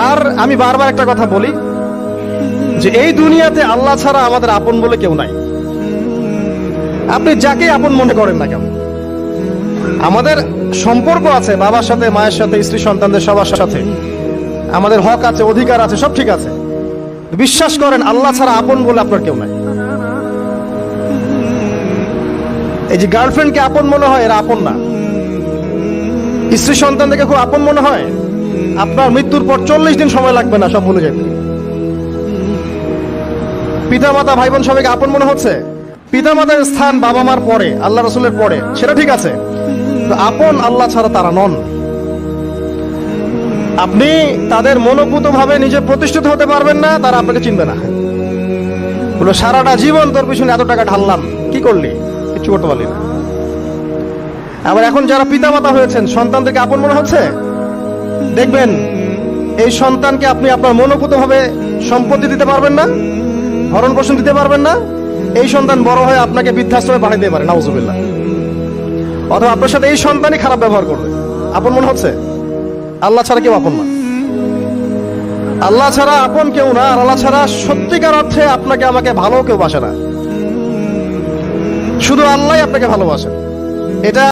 আর আমি বারবার একটা কথা বলি যে এই দুনিয়াতে আল্লাহ ছাড়া আমাদের আপন বলে কেউ নাই। আপনি যাকে আপন মনে করেন না কেন, আমাদের সম্পর্ক আছে বাবার সাথে, মায়ের সাথে, স্ত্রী সন্তানদের সবার সাথে, আমাদের হক আছে, অধিকার আছে, সব ঠিক আছে। বিশ্বাস করেন আল্লাহ ছাড়া আপন বলে আপনার কেউ নাই। এই যে গার্লফ্রেন্ডকে আপন মনে হয়, এরা আপন না। স্ত্রী সন্তানদেরকে খুব আপন মনে হয়, আপনার মৃত্যুর পর 40 দিন সময় লাগবে না সব ভুলে যাবে। পিতা মাতা ভাই বোন সবাইকে আপন মনে হচ্ছে। পিতা মাতার স্থান বাবা মার পরে, আল্লাহ রসুলের পরে, সেটা ঠিক আছে। আপন আল্লাহ ছাড়া তারা নন। আপনি তাদের মনোপুত ভাবে নিজে প্রতিষ্ঠিত হতে পারবেন না, তারা আপনাকে চিনবে না। বলো সারাটা জীবন তোর পিছনে এত টাকা ঢাললাম, কি করলি? কিছু করতে পারলি না। আবার এখন যারা পিতা মাতা হয়েছেন, সন্তানদেরকে আপন মনে হচ্ছে, দেখবেন এই সন্তানকে আপনি আপনার মনোপুত ভাবে সম্পত্তি দিতে পারবেন না, ভরণ পোষণ দিতে পারবেন না। এই সন্তান বড় হয়ে আপনাকে বৃদ্ধাশ্রমে পাঠিয়ে দিতে পারে, নাউজুবিল্লাহ। অথবা আপনার সাথে এই সন্তানই খারাপ ব্যবহার করবে। আপন মনে হচ্ছে? আল্লাহ ছাড়া কেউ আপন না। আল্লাহ ছাড়া আপন কেউ না। আর আল্লাহ ছাড়া সত্যিকার অর্থে আপনাকে আমাকে ভালো কেউ বাসে না। শুধু আল্লাহই আপনাকে ভালোবাসে। এটা